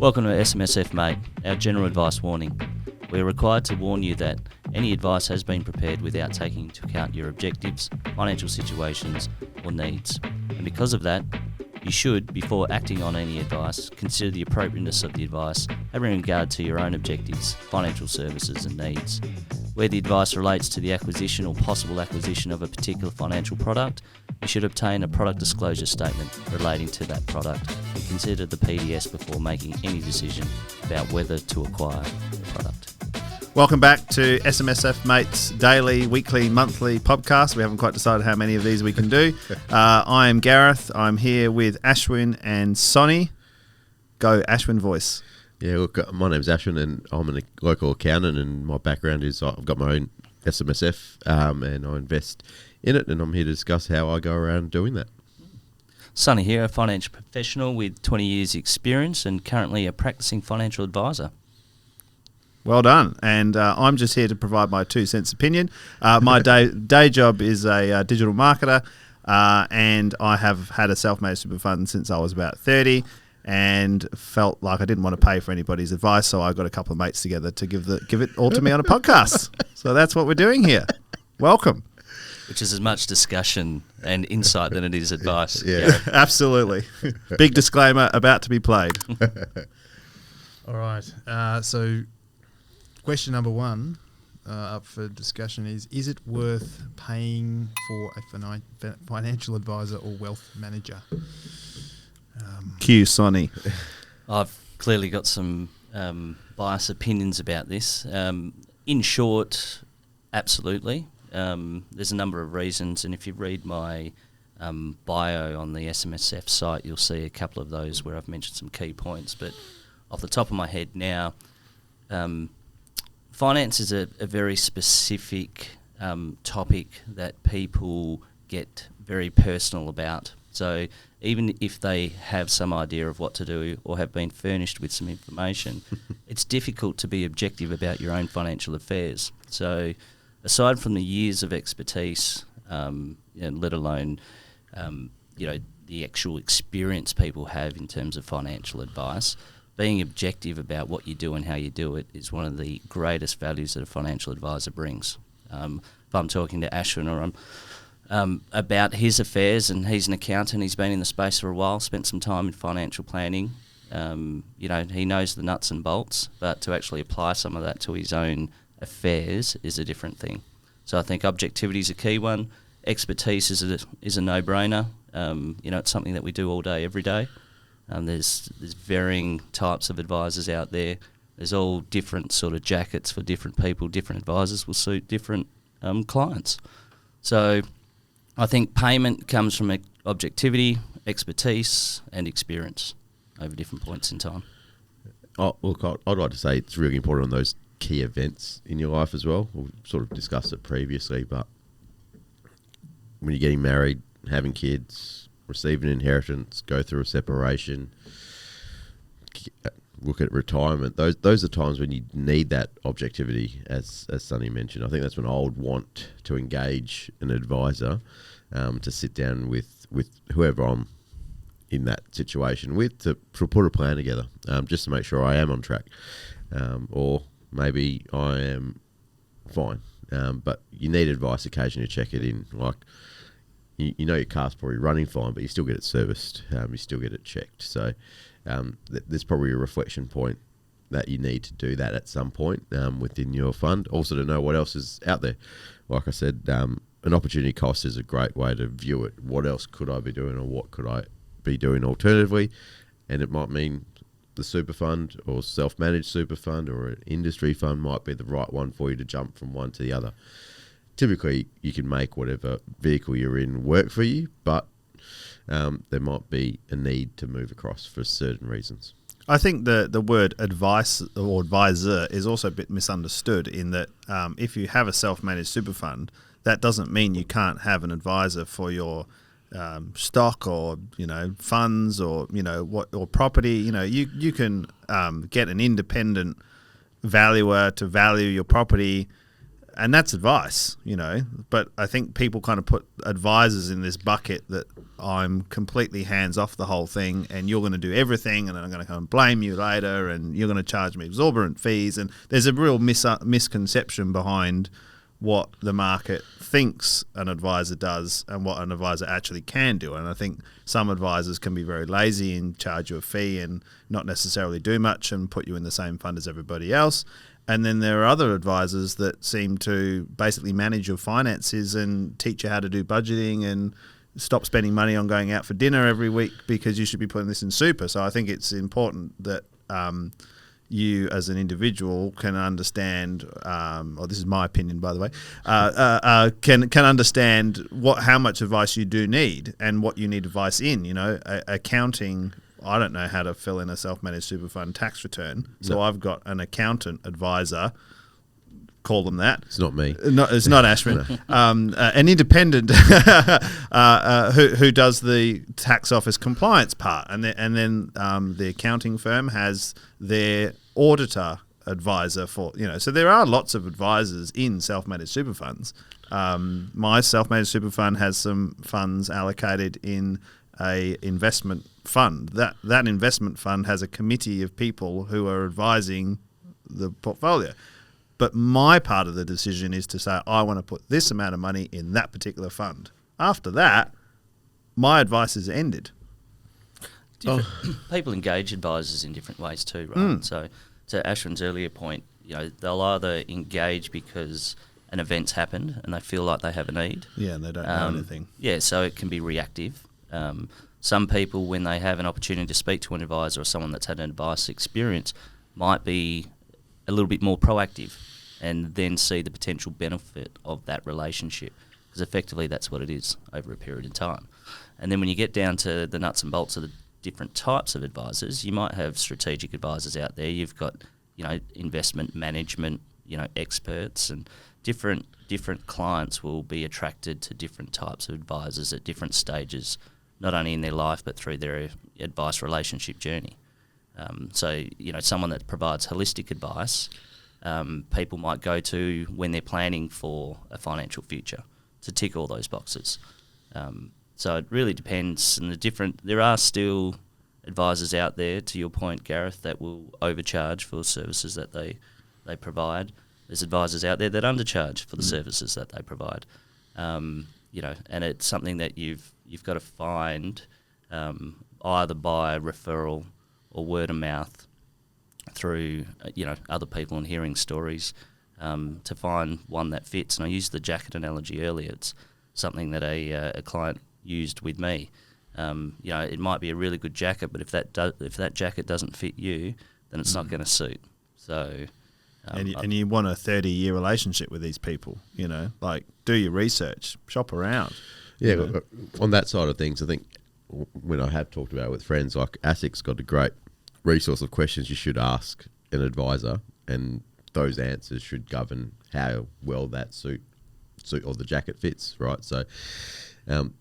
Welcome to SMSF Mate, our general advice warning. We are required to warn you that any advice has been prepared without taking into account your objectives, financial situations or needs. And because of that, you should, before acting on any advice, consider the appropriateness of the advice, having regard to your own objectives, financial services and needs. Where the advice relates to the acquisition or possible acquisition of a particular financial product, you should obtain a product disclosure statement relating to that product and consider the PDS before making any decision about whether to acquire the product. Welcome back to SMSF Mate's daily, weekly, monthly podcast. We haven't quite decided how many of these we can do. I am Gareth. I'm here with Ashwin and Sonny. Go, Ashwin voice. Yeah, look, my name's Ashwin and I'm a local accountant, and my background is I've got my own SMSF and I invest in it, and I'm here to discuss how I go around doing that. Sonny here, a financial professional with 20 years experience and currently a practicing financial advisor. Well done. And I'm just here to provide my 2 cents opinion. My day job is a digital marketer, and I have had a self-managed super fund since I was about 30 and felt like I didn't want to pay for anybody's advice, so I got a couple of mates together to give it all to me on a podcast. So that's what we're doing here. Welcome. Which is as much discussion and insight than it is advice. Yeah. Absolutely. Big disclaimer about to be played. All right. So question number 1 up for discussion is it worth paying for a financial advisor or wealth manager? Cue Sonny. I've clearly got some biased opinions about this. In short, absolutely. There's a number of reasons, and if you read my bio on the SMSF site, you'll see a couple of those where I've mentioned some key points. But off the top of my head now, finance is a very specific topic that people get very personal about. So even if they have some idea of what to do or have been furnished with some information, it's difficult to be objective about your own financial affairs. So aside from the years of expertise, let alone the actual experience people have in terms of financial advice, being objective about what you do and how you do it is one of the greatest values that a financial advisor brings. If I'm talking to Ashwin or I'm about his affairs, and he's an accountant, he's been in the space for a while, spent some time in financial planning, he knows the nuts and bolts, but to actually apply some of that to his own affairs is a different thing. So I think objectivity is a key one. Expertise is a no-brainer. It's something that we do all day, every day. There's varying types of advisors out there. There's all different sort of jackets for different people. Different advisors will suit different clients. So I think payment comes from objectivity, expertise and experience over different points in time. Oh, look, I'd like to say it's really important on those key events in your life as well. We've sort of discussed it previously, but when you're getting married, having kids, receiving an inheritance, go through a separation, look at retirement, those are times when you need that objectivity, as Sonny mentioned. I think that's when I would want to engage an advisor to sit down with whoever I'm in that situation with to put a plan together, just to make sure I am on track, or maybe I am fine, but you need advice occasionally to check it in. Like, you know your car's probably running fine, but you still get it serviced, you still get it checked. So there's probably a reflection point that you need to do that at some point within your fund. Also to know what else is out there. Like I said, an opportunity cost is a great way to view it. What else could I be doing, or what could I be doing alternatively? And it might mean the super fund or self-managed super fund or an industry fund might be the right one for you to jump from one to the other. Typically, you can make whatever vehicle you're in work for you, but there might be a need to move across for certain reasons. I think the word advice or advisor is also a bit misunderstood in that if you have a self-managed super fund, that doesn't mean you can't have an advisor for your stock or funds or or property. You can get an independent valuer to value your property and that's advice, But I think people kind of put advisors in this bucket that I'm completely hands off the whole thing, and you're going to do everything, and then I'm going to come and blame you later, and you're going to charge me exorbitant fees. And there's a real misconception behind what the market thinks an advisor does and what an advisor actually can do. And I think some advisors can be very lazy and charge you a fee and not necessarily do much and put you in the same fund as everybody else. And then there are other advisors that seem to basically manage your finances and teach you how to do budgeting and stop spending money on going out for dinner every week because you should be putting this in super. So I think it's important that you as an individual can understand, or this is my opinion, by the way, can understand how much advice you do need and what you need advice in. Accounting, I don't know how to fill in a self-managed super fund tax return, so I've got an accountant advisor. Call them that. It's not me. No, it's not Ashwin. An independent who does the tax office compliance part, and then the accounting firm has their auditor advisor for. So there are lots of advisors in self-managed super funds. My self-managed super fund has some funds allocated in a investment fund. That investment fund has a committee of people who are advising the portfolio. But my part of the decision is to say, I want to put this amount of money in that particular fund. After that, my advice is ended. People engage advisors in different ways too, right? So to Ashwin's earlier point, they'll either engage because an event's happened and they feel like they have a need. Yeah, and they don't know anything. Yeah, so it can be reactive. Some people, when they have an opportunity to speak to an advisor or someone that's had an advice experience, might be a little bit more proactive and then see the potential benefit of that relationship, because effectively that's what it is over a period of time. And then when you get down to the nuts and bolts of the different types of advisors, you might have strategic advisors out there. You've got, investment management, experts, and different clients will be attracted to different types of advisors at different stages, not only in their life but through their advice relationship journey. So someone that provides holistic advice, people might go to when they're planning for a financial future to tick all those boxes. So it really depends, and there are still advisors out there, to your point, Gareth, that will overcharge for services that they provide. There's advisors out there that undercharge for the services that they provide. And it's something that you've got to find either by referral or word of mouth through other people and hearing stories to find one that fits. And I used the jacket analogy earlier. It's something that a client used with me. It might be a really good jacket, but if that jacket doesn't fit you, then it's not going to suit. So, and you want a 30-year relationship with these people. Do your research, shop around. Yeah, look, on that side of things, I think when I have talked about it with friends, like ASIC's got a great resource of questions you should ask an advisor, and those answers should govern how well that suit or the jacket fits, right? So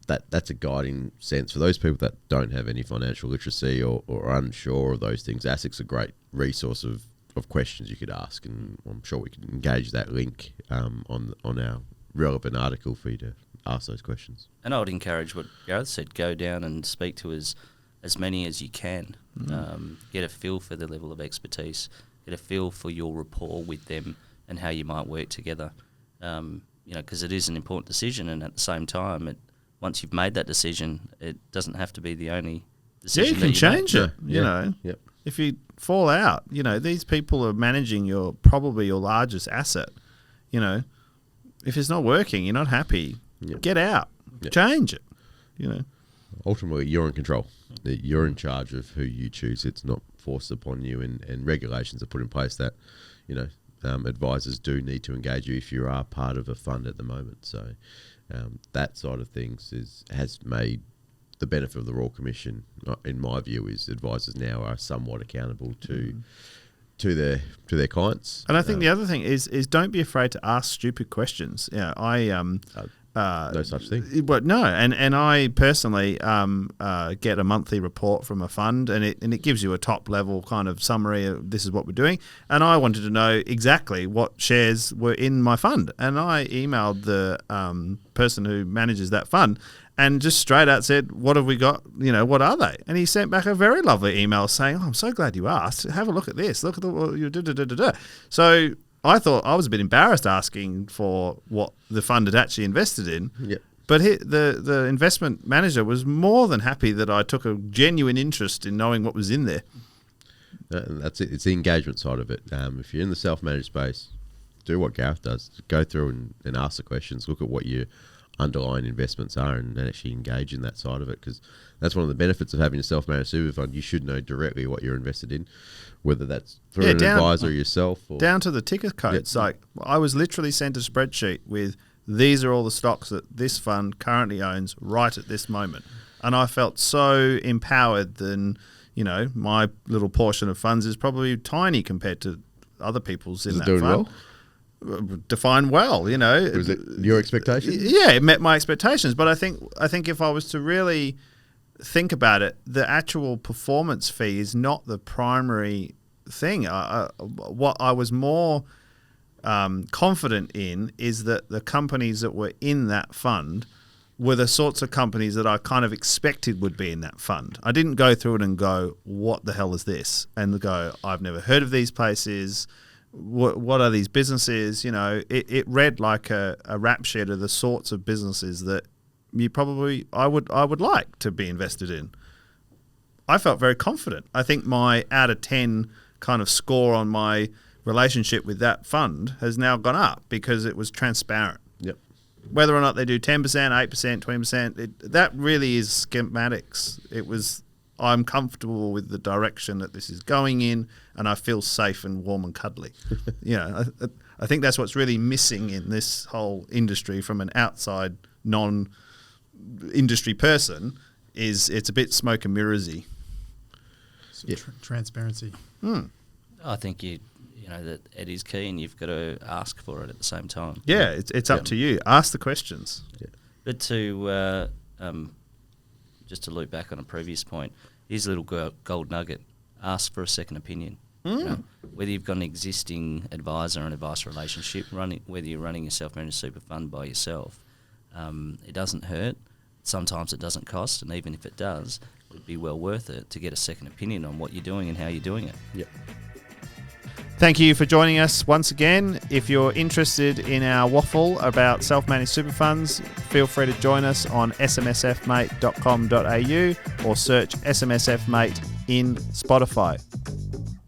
that's a guiding sense for those people that don't have any financial literacy or are unsure of those things. ASIC's a great resource of questions you could ask, and I'm sure we can engage that link on our relevant article for you to ask those questions. And I would encourage what Gareth said, go down and speak to as many as you can. Get a feel for the level of expertise, get a feel for your rapport with them and how you might work together. Because it is an important decision, and at the same time, once you've made that decision, it doesn't have to be the only decision. Yeah, you can change it. Yep. If you fall out, these people are managing probably your largest asset. If it's not working, you're not happy. Yep. Get out, change it. Ultimately, you're in control. You're in charge of who you choose. It's not forced upon you, and regulations are put in place that, advisors do need to engage you if you are part of a fund at the moment. So that side of things has made the benefit of the Royal Commission, in my view, is advisors now are somewhat accountable to their clients. And I think the other thing is don't be afraid to ask stupid questions. No such thing. But no, and I personally get a monthly report from a fund, and it gives you a top level kind of summary of this is what we're doing. And I wanted to know exactly what shares were in my fund, and I emailed the person who manages that fund, and just straight out said, "What have we got? You know, what are they?" And he sent back a very lovely email saying, "Oh, I'm so glad you asked. Have a look at this. Look at the So I thought I was a bit embarrassed asking for what the fund had actually invested in. Yep. But the investment manager was more than happy that I took a genuine interest in knowing what was in there. That's it. It's the engagement side of it. If you're in the self-managed space, do what Gareth does. Go through and ask the questions. Look at what your underlying investments are and actually engage in that side of it, because that's one of the benefits of having a self-managed super fund. You should know directly what you're invested in, whether that's through an advisor or yourself. Or down to the ticker codes. Like, I was literally sent a spreadsheet with these are all the stocks that this fund currently owns right at this moment. And I felt so empowered than, you know, my little portion of funds is probably tiny compared to other people's in that doing fund. Well? Define well, you know. Was it your expectations? Yeah, it met my expectations. But I think if I was to really think about it, the actual performance fee is not the primary thing. What I was more confident in is that the companies that were in that fund were the sorts of companies that I kind of expected would be in that fund. I didn't go through it and go, what the hell is this? And go, I've never heard of these places. What are these businesses? You know, it read like a rap sheet of the sorts of businesses that I would like to be invested in. I felt very confident. I think my out of 10 kind of score on my relationship with that fund has now gone up because it was transparent. Yep. Whether or not they do 10%, 8%, 20%, that really is schematics. It was, I'm comfortable with the direction that this is going in, and I feel safe and warm and cuddly. You know, I think that's what's really missing in this whole industry from an outside non-industry person is it's a bit smoke and mirrorsy. So transparency. I think you know that it is key, and you've got to ask for it at the same time. Yeah, it's up to you. Ask the questions. Yeah. But to just to loop back on a previous point, here's a little gold nugget: ask for a second opinion. You know, whether you've got an existing advisor and advice relationship, whether you're running a self-managed super fund by yourself, it doesn't hurt. Sometimes it doesn't cost, and even if it does, it'd be well worth it to get a second opinion on what you're doing and how you're doing it. Yep. Thank you for joining us once again. If you're interested in our waffle about self-managed super funds, feel free to join us on smsfmate.com.au or search SMSFmate in Spotify.